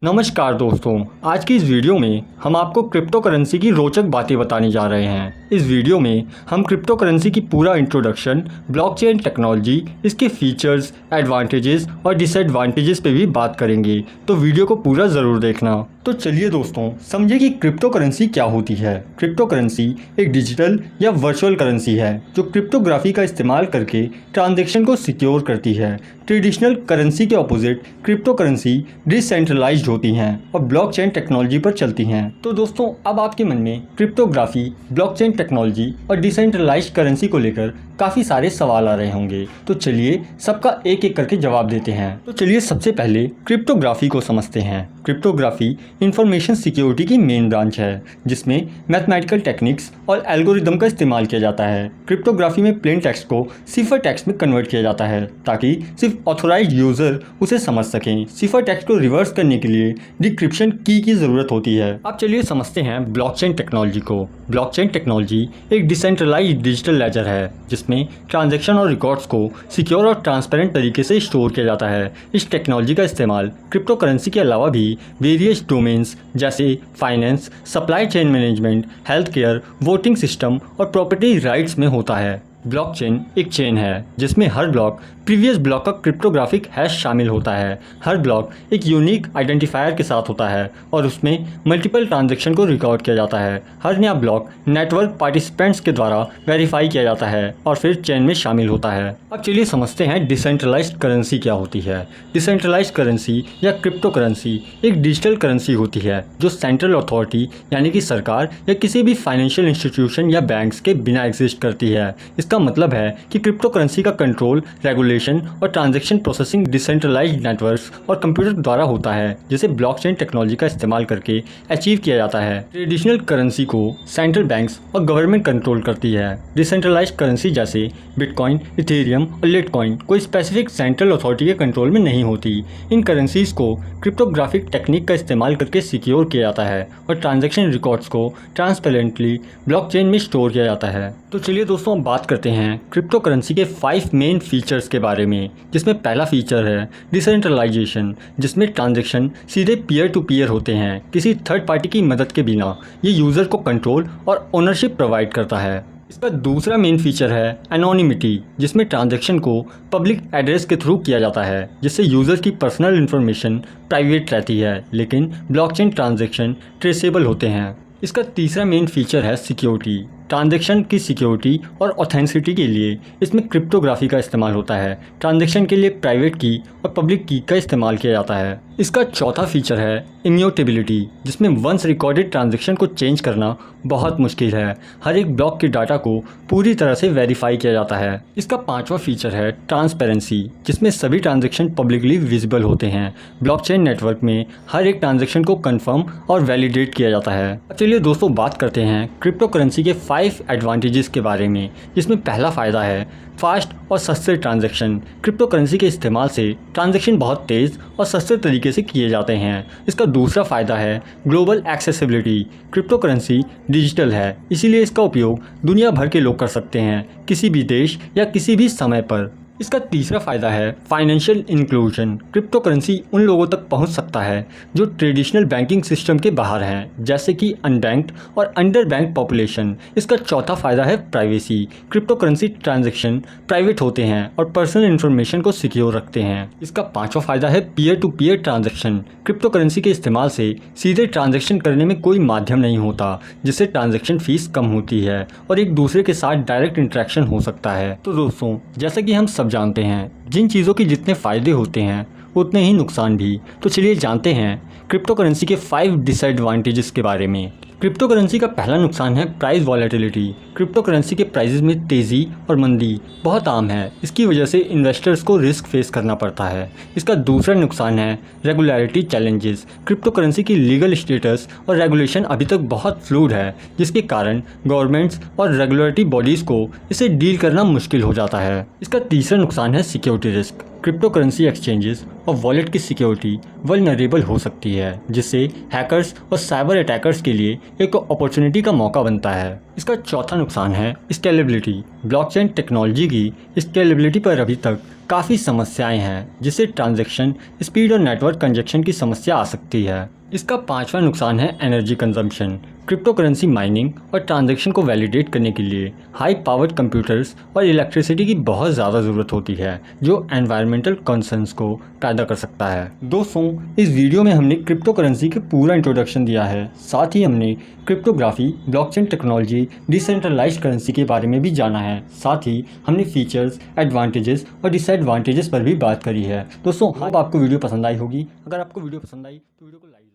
नमस्कार दोस्तों, आज की इस वीडियो में हम आपको क्रिप्टो करेंसी की रोचक बातें बताने जा रहे हैं। इस वीडियो में हम क्रिप्टो करेंसी की पूरा इंट्रोडक्शन, ब्लॉकचेन टेक्नोलॉजी, इसके फीचर्स, एडवांटेजेस और डिसएडवांटेजेस पे भी बात करेंगे, तो वीडियो को पूरा ज़रूर देखना। तो चलिए दोस्तों, समझिए कि क्रिप्टो करेंसी क्या होती है। क्रिप्टो करेंसी एक डिजिटल या वर्चुअल करेंसी है जो क्रिप्टोग्राफी का इस्तेमाल करके ट्रांजैक्शन को सिक्योर करती है। ट्रेडिशनल करेंसी के ऑपोजिट क्रिप्टो करेंसी डिसेंट्रलाइज्ड होती हैं और ब्लॉकचेन टेक्नोलॉजी पर चलती हैं। तो दोस्तों, अब आपके मन में क्रिप्टोग्राफी, ब्लॉकचेन टेक्नोलॉजी और डिसेंट्रलाइज्ड करेंसी को लेकर काफ़ी सारे सवाल आ रहे होंगे। तो चलिए सबका एक एक करके जवाब देते हैं। तो चलिए सबसे पहले क्रिप्टोग्राफी को समझते हैं। क्रिप्टोग्राफी इंफॉर्मेशन सिक्योरिटी की मेन ब्रांच है जिसमें मैथमेटिकल टेक्निक्स और एल्गोरिदम का इस्तेमाल किया जाता है। क्रिप्टोग्राफी में प्लेन टेक्स्ट को सिफर टेक्स्ट में कन्वर्ट किया जाता है ताकि सिर्फ ऑथोराइज्ड यूजर उसे समझ सकें। सिफर टेक्स्ट को रिवर्स करने के लिए डिक्रिप्शन की ज़रूरत होती है। अब चलिए समझते हैं ब्लॉकचेन टेक्नोलॉजी को। ब्लॉकचेन टेक्नोलॉजी एक डिसेंट्रलाइज्ड डिजिटल लेजर है जिसमें ट्रांजैक्शन और रिकॉर्ड्स को सिक्योर और ट्रांसपेरेंट तरीके से स्टोर किया जाता है। इस टेक्नोलॉजी का इस्तेमाल क्रिप्टो करेंसी के अलावा भी वेरियस डोमेन्स जैसे finance, supply chain management, health care, voting system और प्रॉपर्टी राइट्स में होता है। ब्लॉकचेन एक चेन है जिसमें हर ब्लॉक प्रीवियस ब्लॉक का क्रिप्टोग्राफिक हैश शामिल होता है। हर ब्लॉक एक यूनिक आइडेंटिफायर के साथ होता है और उसमें मल्टीपल ट्रांजैक्शन को रिकॉर्ड किया जाता है। हर नया ब्लॉक नेटवर्क पार्टिसिपेंट्स के द्वारा वेरीफाई किया जाता है और फिर चेन में शामिल होता है। अब चलिए समझते हैं डिसेंट्रलाइज्ड करेंसी क्या होती है। डिसेंट्रलाइज्ड करेंसी या क्रिप्टो करेंसी एक डिजिटल करेंसी होती है जो सेंट्रल अथॉरिटी यानी कि सरकार या किसी भी फाइनेंशियल इंस्टीट्यूशन या बैंक्स के बिना एग्जिस्ट करती है। इसका मतलब है कि क्रिप्टो करेंसी का कंट्रोल, रेगुलेशन और ट्रांजैक्शन प्रोसेसिंग डिसेंट्रलाइज्ड नेटवर्क्स और कंप्यूटर द्वारा होता है जिसे ब्लॉकचेन टेक्नोलॉजी का इस्तेमाल करके अचीव किया जाता है। ट्रेडिशनल करेंसी को सेंट्रल बैंक्स और गवर्नमेंट कंट्रोल करती है। डिसेंट्रलाइज्ड करेंसी जैसे बिटकॉइन, इथेरियम और लिटकॉइन कोई स्पेसिफिक सेंट्रल अथॉरिटी के कंट्रोल में नहीं होती। इन करेंसीज को क्रिप्टोग्राफिक टेक्निक का इस्तेमाल करके सिक्योर किया जाता है और ट्रांजैक्शन रिकॉर्ड्स को ट्रांसपेरेंटली ब्लॉकचेन में स्टोर किया जाता है। तो चलिए दोस्तों, हम बात करते हैं क्रिप्टो करेंसी के 5 मेन फीचर्स के बारे में, जिसमें पहला फीचर है डिसेंट्रलाइजेशन, जिसमें ट्रांजैक्शन सीधे पीयर टू पीयर होते हैं किसी थर्ड पार्टी की मदद के बिना। ये यूज़र को कंट्रोल और ओनरशिप प्रोवाइड करता है। इसका दूसरा मेन फीचर है एनोनिमिटी, जिसमें ट्रांजैक्शन को पब्लिक एड्रेस के थ्रू किया जाता है जिससे यूज़र की पर्सनल इन्फॉर्मेशन प्राइवेट रहती है, लेकिन ब्लॉकचेन ट्रांजैक्शन ट्रेसेबल होते हैं। इसका तीसरा मेन फीचर है सिक्योरिटी। ट्रांजैक्शन की सिक्योरिटी और ऑथेंटिसिटी के लिए इसमें क्रिप्टोग्राफी का इस्तेमाल होता है। ट्रांजैक्शन के लिए प्राइवेट की और पब्लिक की का इस्तेमाल किया जाता है। इसका चौथा फीचर है इम्यूटेबिलिटी, जिसमें वंस रिकॉर्डेड ट्रांजैक्शन को चेंज करना बहुत मुश्किल है। हर एक ब्लॉक के डाटा को पूरी तरह से वेरीफाई किया जाता है। इसका पांचवा फीचर है ट्रांसपेरेंसी, जिसमें सभी ट्रांजैक्शन पब्लिकली विजिबल होते हैं। ब्लॉकचेन नेटवर्क में हर एक ट्रांजैक्शन को कंफर्म और वैलिडेट किया जाता है। अब चलिए दोस्तों, बात करते हैं क्रिप्टो करेंसी के 5 एडवांटेजेस के बारे में, जिसमें पहला फ़ायदा है फास्ट और सस्ते ट्रांजैक्शन। क्रिप्टो करेंसी के इस्तेमाल से ट्रांजैक्शन बहुत तेज़ और सस्ते तरीके से किए जाते हैं। इसका दूसरा फ़ायदा है global accessibility. Crypto currency digital है, इसीलिए इसका उपयोग दुनिया भर के लोग कर सकते हैं, किसी भी देश या किसी भी समय पर। इसका तीसरा फ़ायदा है फाइनेंशियल इंक्लूजन। क्रिप्टो करेंसी उन लोगों तक पहुंच सकता है जो ट्रेडिशनल बैंकिंग सिस्टम के बाहर हैं, जैसे कि अनबैंक्ड और अंडर बैंक पॉपुलेशन। इसका चौथा फ़ायदा है privacy. Crypto currency transaction private होते हैं और पर्सनल इन्फॉर्मेशन को सिक्योर रखते हैं। इसका पांचवा फ़ायदा है peer to peer transaction. Crypto currency के इस्तेमाल से सीधे ट्रांजैक्शन करने में कोई माध्यम नहीं होता, जिससे ट्रांजैक्शन फीस कम होती है और एक दूसरे के साथ डायरेक्ट इंटरेक्शन हो सकता है। तो दोस्तों, जैसा कि हम सब जानते हैं, जिन चीज़ों के जितने फ़ायदे होते हैं उतने ही नुकसान भी। तो चलिए जानते हैं क्रिप्टो करेंसी के 5 डिसएडवांटेजेस के बारे में। क्रिप्टो करेंसी का पहला नुकसान है प्राइस वॉलेटिलिटी। क्रिप्टो करेंसी के प्राइसेस में तेज़ी और मंदी बहुत आम है। इसकी वजह से इन्वेस्टर्स को रिस्क फेस करना पड़ता है। इसका दूसरा नुकसान है रेगुलरिटी चैलेंजेस। क्रिप्टो करेंसी की लीगल स्टेटस और रेगुलेशन अभी तक बहुत फ्लूइड है, जिसके कारण गवर्नमेंट्स और रेगुलेटरी बॉडीज़ को इसे डील करना मुश्किल हो जाता है। इसका तीसरा नुकसान है security risk. Crypto currency exchanges और वॉलेट की सिक्योरिटी वल्नरेबल हो सकती है, जिससे हैकर्स और साइबर अटैकर्स के लिए एक अपॉर्चुनिटी का मौका बनता है। इसका चौथा नुकसान है स्केलेबिलिटी। ब्लॉकचेन टेक्नोलॉजी की स्केलेबिलिटी पर अभी तक काफ़ी समस्याएं हैं, जिससे ट्रांजैक्शन स्पीड और नेटवर्क कंजेक्शन की समस्या आ सकती है। इसका पांचवा नुकसान है energy consumption. Crypto currency mining और ट्रांजैक्शन को वैलिडेट करने के लिए हाई पावर्ड कंप्यूटर्स और इलेक्ट्रिसिटी की बहुत ज़्यादा ज़रूरत होती है, जो एनवायरमेंटल कंसर्न्स को पैदा कर सकता है। दोस्तों, इस वीडियो में हमने क्रिप्टो करेंसी का पूरा इंट्रोडक्शन दिया है। साथ ही हमने cryptography, blockchain technology, decentralised currency के बारे में भी जाना है। साथ ही हमने फीचर्स, एडवांटेजेस और डिसएडवांटेजेस पर भी बात करी है। दोस्तों, होप आपको वीडियो पसंद आई होगी। अगर आपको वीडियो पसंद आई तो वीडियो को लाइक